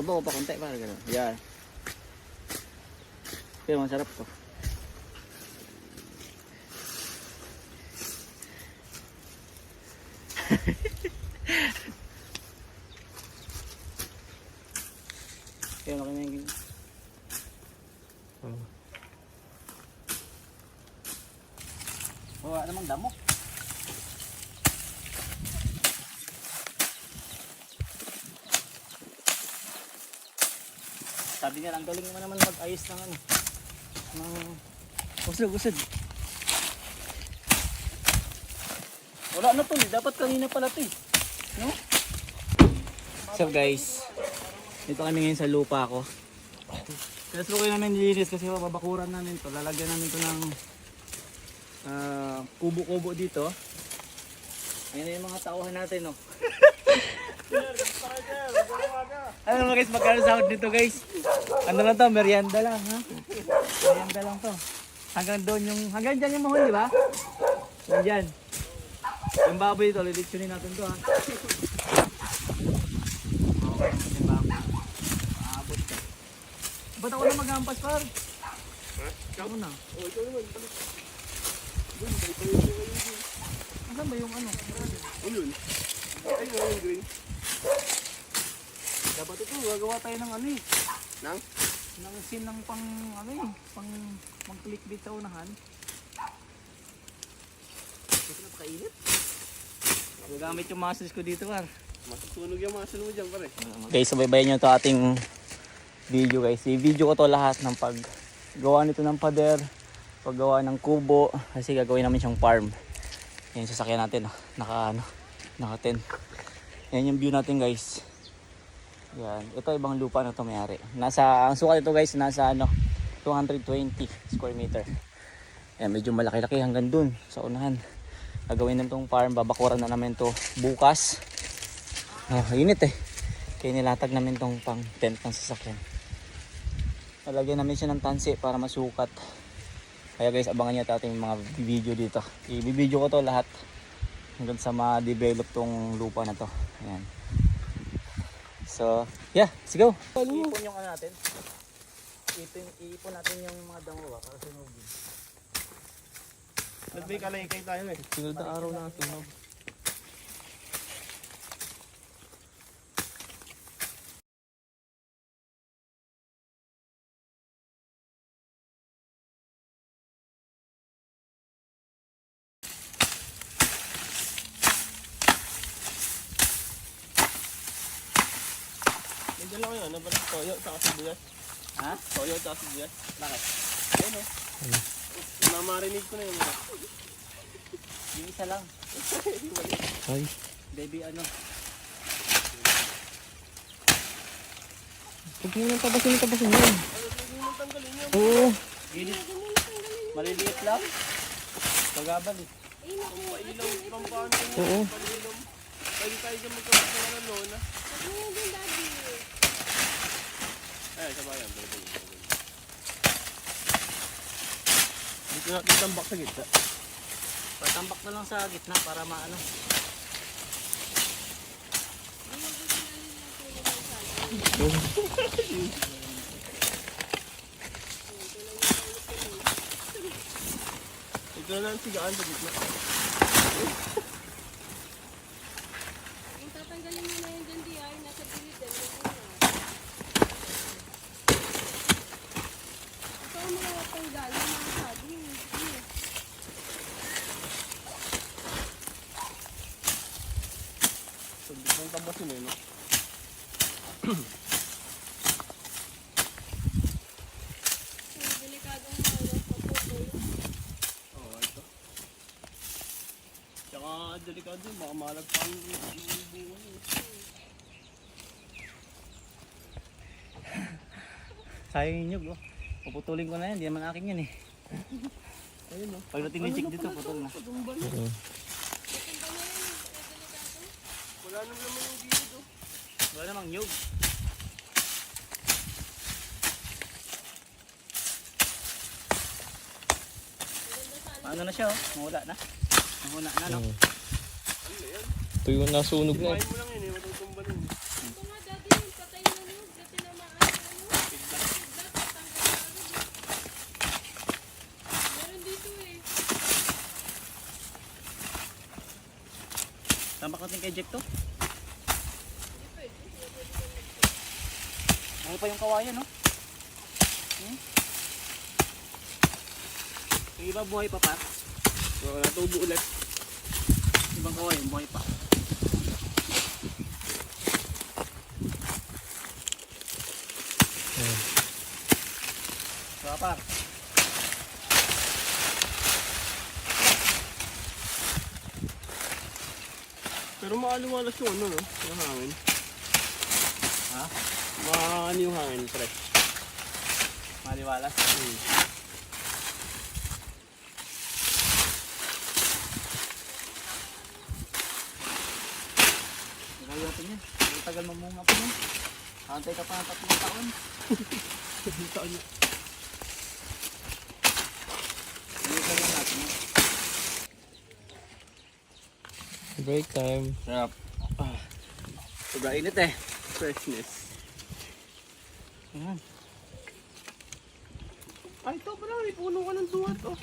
Baba ko pa konti para gano'n. Yan. Pero masarap to. Kaya laki na yung wala namang damo. Sabi niya, ang galing mo naman mag-ayos ng ano. Usog. Wala na to, dapat kanina pala to eh. No? So guys, dito kami ngayon sa lupa ko. Kaya slow kayo namin nilinis kasi mababakuran namin to. Lalagyan namin to ng kubo-kubo dito. Ayan yung mga tauhan natin, no? Ano mo guys, magkano sahod dito guys? Ano lang to, merienda lang ha? Merienda lang to. Hanggang doon yung, hanggang dyan yung mahon, di ba? Hanggang dyan. Yung baboy ito, lilitsyonin natin to ha. Okay, yung baboy. Maabot ka. Ba't ako na maghampas par? Ikaw na. Oo, ikaw naman. Asan ba yung ano? Ano yun? Ay, yung green. Dapat ito, gagawa tayo ng ano eh. Nang scene ng pang ano eh, pang clickbait sa unahan. Kasi napakainit. Gagamit yung muscles ko dito par. Masusunog yung muscle mo dyan pare. Guys, sabaybayan nyo to ating video guys. I-video ko to lahat ng paggawa nito ng pader, paggawa ng kubo, kasi gagawin namin siyang farm. Yan yung sasakyan natin, naka 10. Yan yung view natin guys. Yan, ito ibang lupa na to may-ari. Ang sukat ito guys, nasa 220 square meter. Yan, medyo malaki-laki hanggang dun sa unahan. Gagawin namin tong farm, babakuran na namin to bukas. Init eh. Kaya nilatag namin tong pang tent ng sasakyan. Lalagyan namin siya ng tansi para masukat. Kaya guys, abangan nyo ating mga video dito. I-video ko to lahat hanggang sa ma-develop tong lupa na to. Ayan. So, yeah, let's go. Iipon yung ano natin. Iipon natin yung mga dangwa para sunugin. Ba't may kalaykay tayo eh? Sunod na araw na sunog. Medyo lang yun, ano ba? Toyo, tsaka sibuyas. Ha? Toyo, tsaka sibuyas. Bakit? Ayun eh. Mamarinig ko na yun. Yung isa lang. Ay, Baby ano? huwag mo nang tabasin yan. Ano, hindi mo tanggalin yun. Oo. Maliliit lang. Pagabal eh. Pailaw, pampano yun. Oo. Palinom. Pwede tayo dyan magkabit ng ano, lona. Ay, sabayan. Dito natin tambak sa gitna. Patambak na lang sa gitna para maano. Ito na lang sigaan sa gitna. Yung tatanggalin mo na yung dyan di ay nasa gilid din. Ito ang mga tanggalin mga sabi. So, dito ang tabasin eh, no? Delikadong malas sa pupol. Oo, ito. Tsaka delikado yun, baka malagpan yung bunga yun. Sayang yung nyug oh. Puputulin ko na yan, di naman akin yan eh. Ayun o. Pagdating ng chick dito, putol na. Wala nang laman yung gilid o. Wala namang nyug. Ano na siya oh, mawala na. Mahuna na no. Ano yan? Ito yung nasunog na. Sipahin mo lang yun eh, matutumba nun. Ito nga daddy, yung patay na nyo. eject to? Ano pa yung kawayan, no? Yung iba buhay pa pa. So, natubo ulit. Ibang kawayan buhay pa. So, par. Pero maaliwalas yung ano, no? Yung hangin. Ha? Ano yung hangin, pre? Maliwalas. Lagay natin yan. Ang tagal mamunga pa yan. Antay ka pa ng 3 taon. Taon yun. Lagay lang natin yan. Break time. Sarap. Sobrang init eh. Freshness. Ayan. Ay, ito pala. May puno ka ng duwat, oh.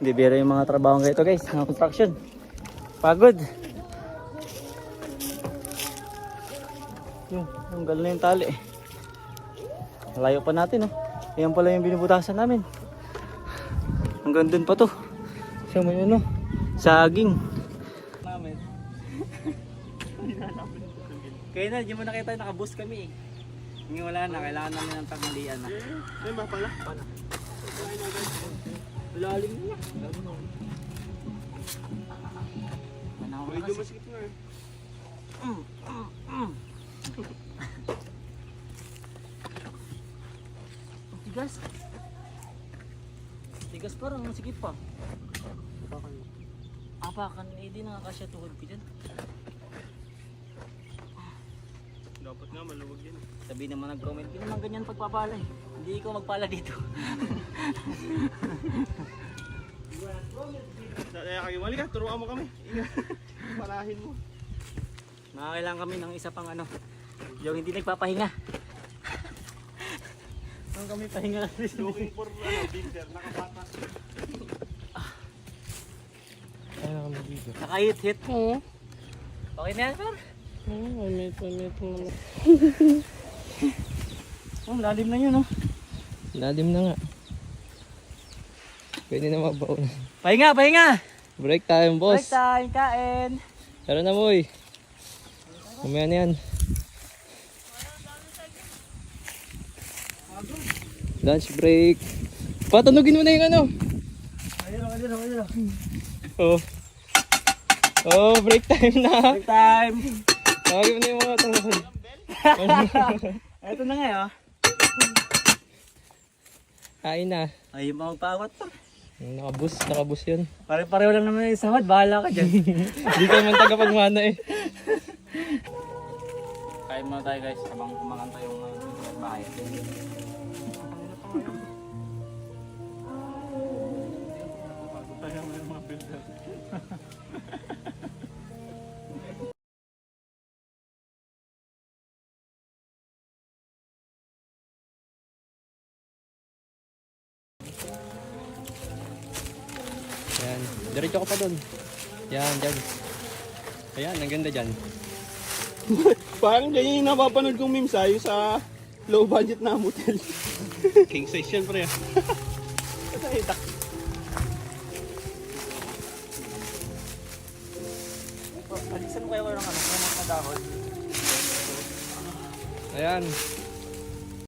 Hindi biro yung mga trabaho ngayon ito guys, mga construction. Pagod. Yun, tanggal na yung tali. Malayo pa natin, oh. Ayan pala yung binubutasan namin. Hanggang dun pa to. Siya mo yun, oh. Saging. Namin. Kaya na, di mo nakita nakaboost kami eh. Ngayon wala na, kailangan namin ng pagmalian na. Ay, ba pala? Lalim na. Medyo masikip nga eh. Tigas. Tigas parang masikip pa. Apakan, eh di nakakasya tuhod ko dyan. Dapat nga maluwag yan. Sabi naman nag-comment, hindi naman ganyan pagpapala eh. Hindi ikaw magpala dito. Kaya mali ka, turuan mo kami. Ingat. Palahin mo. Makakailangan kami ng isa pang ano, yung hindi nagpapahinga. Nung kami pahinga Looking for builder, nakabata. Ano ako nag-video? nakahit-hit. Oo. Okay na yan, sir? Oo, may naman. Oh, lalim na yun, oh. Lalim na nga. Pwede na mabaw na. Pahinga, pahinga! Break time, boss. Break time, kain! Tara na, boy. Mamaya na yan. Lunch break. Patanugin mo na yung ano. Ayun. Oh. Oh, break time na. Break time! Tawagin mo na yung mga tanong. Ito na nga, oh. Kain na. Ay, yung mga magpawat pa. Nakabus yun. Pare-pareho lang naman yung sahod, bahala ka dyan. Hindi ka naman tagapagmana eh. Kain muna tayo guys, habang kumakanta yung bahay. Ayan. Diretso ko pa dun. Yan, dyan. Ayan, ang ganda dyan. Parang ganyan yung napapanood kong memes yung sa low budget na motel. King size yan pre. Alisan mo kayo ng ano, ng dahon. Ayan.